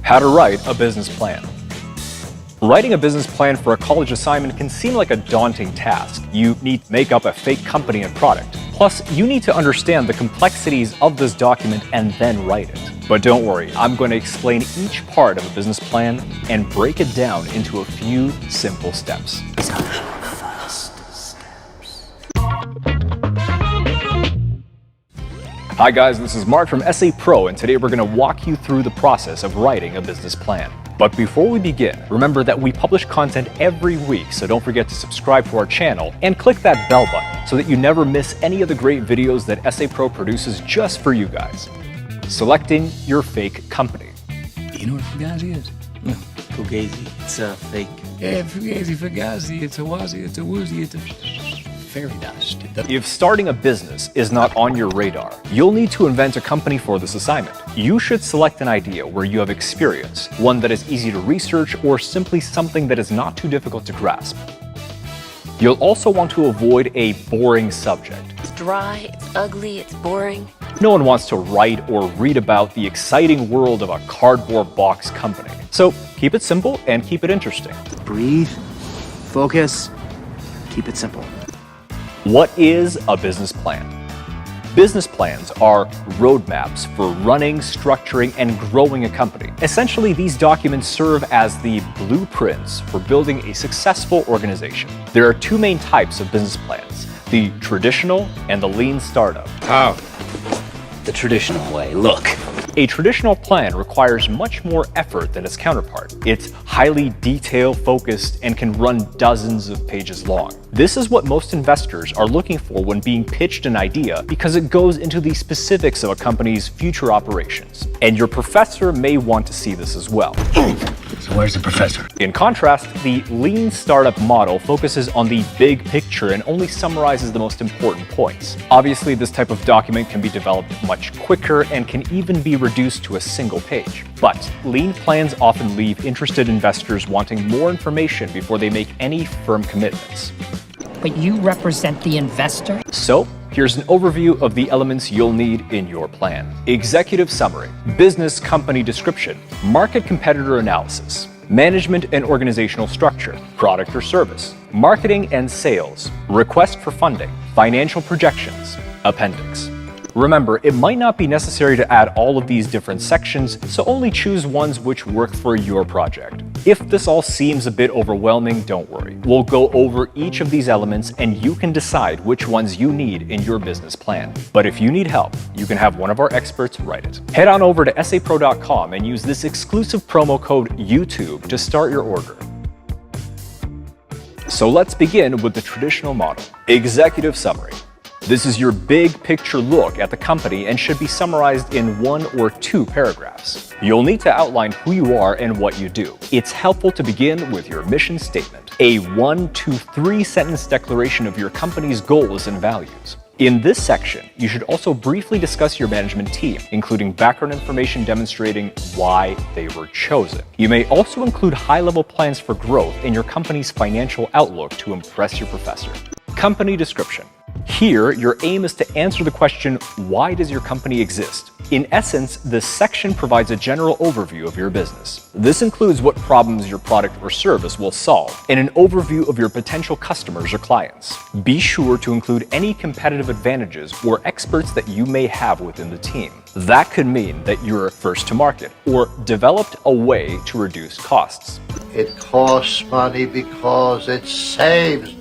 How to write a business plan. Writing a business plan for a college assignment can seem like a daunting task. You need to make up a fake company and product. Plus, you need to understand the complexities of this document and then write it. But don't worry, I'm going to explain each part of a business plan and break it down into a few simple steps. Hi guys, this is Mark from SA Pro, and today we're going to walk you through the process of writing a business plan. But before we begin, remember that we publish content every week, so don't forget to subscribe to our channel and click that bell button so that you never miss any of the great videos that SA Pro produces just for you guys. Selecting your fake company. You know what Fugazi is? No. Fugazi. It's a fake. Yeah, Fugazi, Fugazi, it's a Wazi, it's a Woozy, it's a fairy dust. If starting a business is not on your radar, you'll need to invent a company for this assignment. You should select an idea where you have experience, one that is easy to research, or simply something that is not too difficult to grasp. You'll also want to avoid a boring subject. It's dry, it's ugly, it's boring. No one wants to write or read about the exciting world of a cardboard box company. So keep it simple and keep it interesting. Breathe, focus, keep it simple. What is a business plan? Business plans are roadmaps for running, structuring, and growing a company. Essentially, these documents serve as the blueprints for building a successful organization. There are two main types of business plans: the traditional and the lean startup. How? The traditional way. Look. A traditional plan requires much more effort than its counterpart. It's highly detail-focused and can run dozens of pages long. This is what most investors are looking for when being pitched an idea, because it goes into the specifics of a company's future operations. And your professor may want to see this as well. So where's the professor? In contrast, the lean startup model focuses on the big picture and only summarizes the most important points. Obviously, this type of document can be developed much quicker and can even be reduced to a single page. But lean plans often leave interested investors wanting more information before they make any firm commitments. But you represent the investor? So, here's an overview of the elements you'll need in your plan. Executive summary, business company description, market competitor analysis, management and organizational structure, product or service, marketing and sales, request for funding, financial projections, appendix. Remember, it might not be necessary to add all of these different sections, so only choose ones which work for your project. If this all seems a bit overwhelming, don't worry. We'll go over each of these elements and you can decide which ones you need in your business plan. But if you need help, you can have one of our experts write it. Head on over to sapro.com and use this exclusive promo code YouTube to start your order. So let's begin with the traditional model. Executive summary. This is your big picture look at the company and should be summarized in 1 or 2 paragraphs. You'll need to outline who you are and what you do. It's helpful to begin with your mission statement, a 1 to 3 sentence declaration of your company's goals and values. In this section, you should also briefly discuss your management team, including background information demonstrating why they were chosen. You may also include high-level plans for growth in your company's financial outlook to impress your professor. Company description. Here, your aim is to answer the question, why does your company exist? In essence, this section provides a general overview of your business. This includes what problems your product or service will solve, and an overview of your potential customers or clients. Be sure to include any competitive advantages or experts that you may have within the team. That could mean that you're first to market or developed a way to reduce costs. It costs money because it saves money.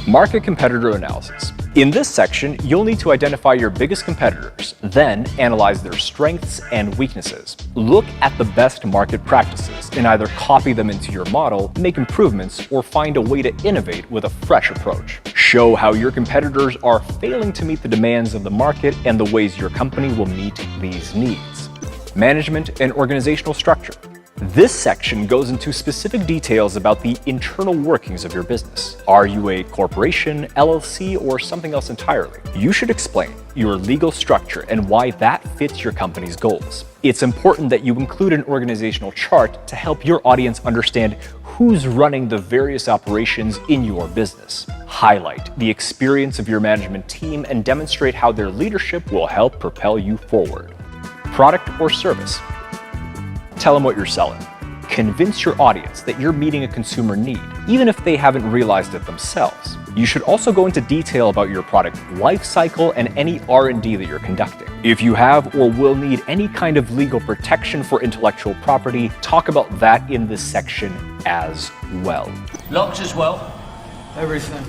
Market competitor analysis. In this section, you'll need to identify your biggest competitors, then analyze their strengths and weaknesses. Look at the best market practices and either copy them into your model, make improvements, or find a way to innovate with a fresh approach. Show how your competitors are failing to meet the demands of the market and the ways your company will meet these needs. Management and organizational structure. This section goes into specific details about the internal workings of your business. Are you a corporation, LLC, or something else entirely? You should explain your legal structure and why that fits your company's goals. It's important that you include an organizational chart to help your audience understand who's running the various operations in your business. Highlight the experience of your management team and demonstrate how their leadership will help propel you forward. Product or service. Tell them what you're selling. Convince your audience that you're meeting a consumer need, even if they haven't realized it themselves. You should also go into detail about your product life cycle and any R&D that you're conducting. If you have or will need any kind of legal protection for intellectual property, talk about that in this section as well. Locks as well. Everything.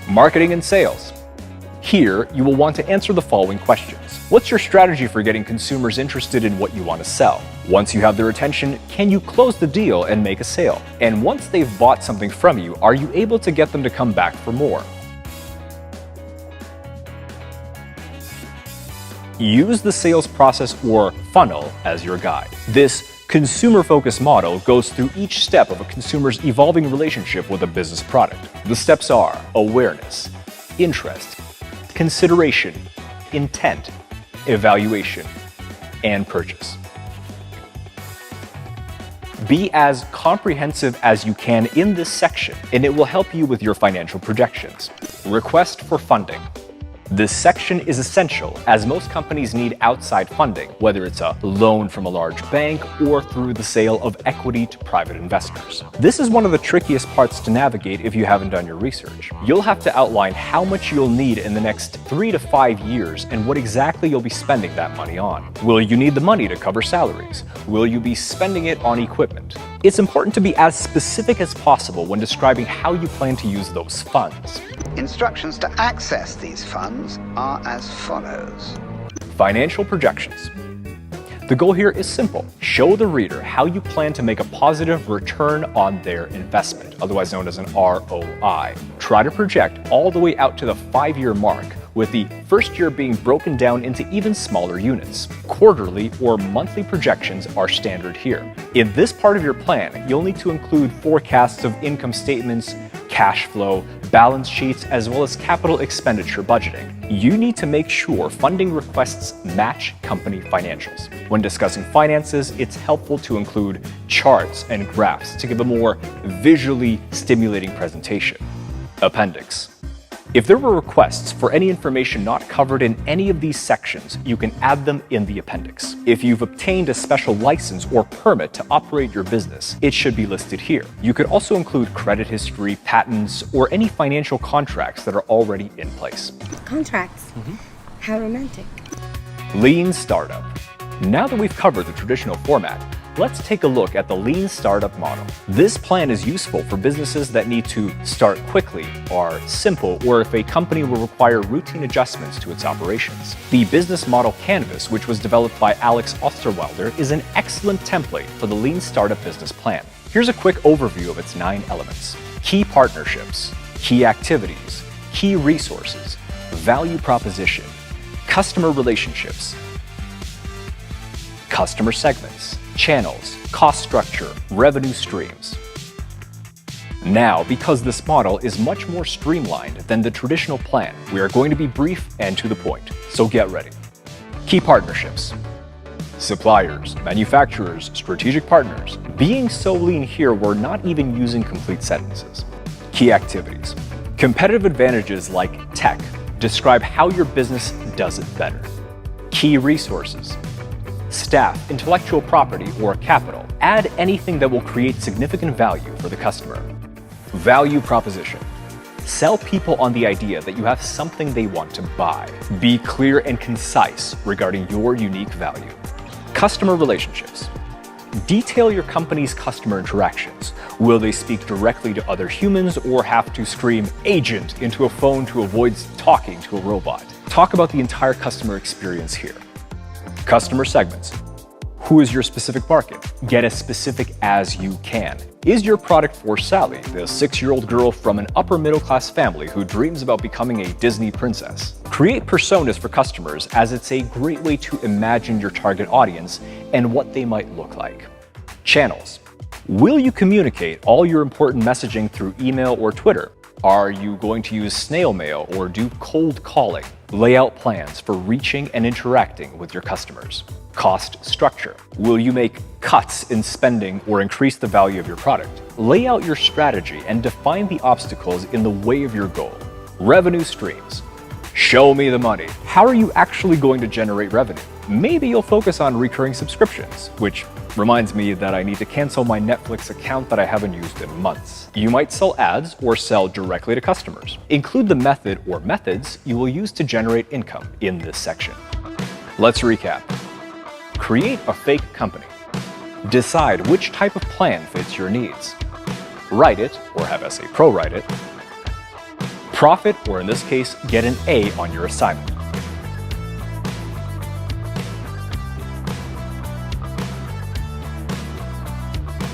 Marketing and sales. Here, you will want to answer the following questions. What's your strategy for getting consumers interested in what you want to sell? Once you have their attention, can you close the deal and make a sale? And once they've bought something from you, are you able to get them to come back for more? Use the sales process or funnel as your guide. This consumer-focused model goes through each step of a consumer's evolving relationship with a business product. The steps are awareness, interest, consideration, intent, evaluation, and purchase. Be as comprehensive as you can in this section, and it will help you with your financial projections. Request for funding. This section is essential as most companies need outside funding, whether it's a loan from a large bank or through the sale of equity to private investors. This is one of the trickiest parts to navigate if you haven't done your research. You'll have to outline how much you'll need in the next 3 to 5 years and what exactly you'll be spending that money on. Will you need the money to cover salaries? Will you be spending it on equipment? It's important to be as specific as possible when describing how you plan to use those funds. Instructions to access these funds are as follows. Financial projections. The goal here is simple. Show the reader how you plan to make a positive return on their investment, otherwise known as an ROI. Try to project all the way out to the 5-year mark, with the first year being broken down into even smaller units. Quarterly or monthly projections are standard here. In this part of your plan, you'll need to include forecasts of income statements, cash flow, balance sheets, as well as capital expenditure budgeting. You need to make sure funding requests match company financials. When discussing finances, it's helpful to include charts and graphs to give a more visually stimulating presentation. Appendix. If there were requests for any information not covered in any of these sections, you can add them in the appendix. If you've obtained a special license or permit to operate your business, it should be listed here. You could also include credit history, patents, or any financial contracts that are already in place. Contracts? How romantic. Lean Startup. Now that we've covered the traditional format, let's take a look at the Lean Startup model. This plan is useful for businesses that need to start quickly, are simple, or if a company will require routine adjustments to its operations. The business model canvas, which was developed by Alex Osterwalder, is an excellent template for the Lean Startup business plan. Here's a quick overview of its 9 elements. Key partnerships, key activities, key resources, value proposition, customer relationships, customer segments, channels, cost structure, revenue streams. Now, because this model is much more streamlined than the traditional plan, we are going to be brief and to the point, so get ready. Key partnerships. Suppliers, manufacturers, strategic partners. Being so lean here, we're not even using complete sentences. Key activities. Competitive advantages like tech. Describe how your business does it better. Key resources. Staff, intellectual property, or capital. Add anything that will create significant value for the customer. Value proposition. Sell people on the idea that you have something they want to buy. Be clear and concise regarding your unique value. Customer relationships. Detail your company's customer interactions. Will they speak directly to other humans or have to scream agent into a phone to avoid talking to a robot? Talk about the entire customer experience here. Customer segments. Who is your specific market? Get as specific as you can. Is your product for Sally, the 6-year-old girl from an upper middle class family who dreams about becoming a Disney princess? Create personas for customers, as it's a great way to imagine your target audience and what they might look like. Channels. Will you communicate all your important messaging through email or Twitter? Are you going to use snail mail or do cold calling? Lay out plans for reaching and interacting with your customers. Cost structure. Will you make cuts in spending or increase the value of your product? Lay out your strategy and define the obstacles in the way of your goal. Revenue streams. Show me the money. How are you actually going to generate revenue? Maybe you'll focus on recurring subscriptions, which reminds me that I need to cancel my Netflix account that I haven't used in months. You might sell ads or sell directly to customers. Include the method or methods you will use to generate income in this section. Let's recap. Create a fake company. Decide which type of plan fits your needs. Write it, or have SA Pro write it. Profit, or in this case, get an A on your assignment.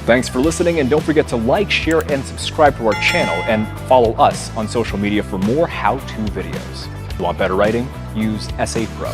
Thanks for listening, and don't forget to like, share, and subscribe to our channel, and follow us on social media for more how-to videos. If you want better writing? Use SA Pro.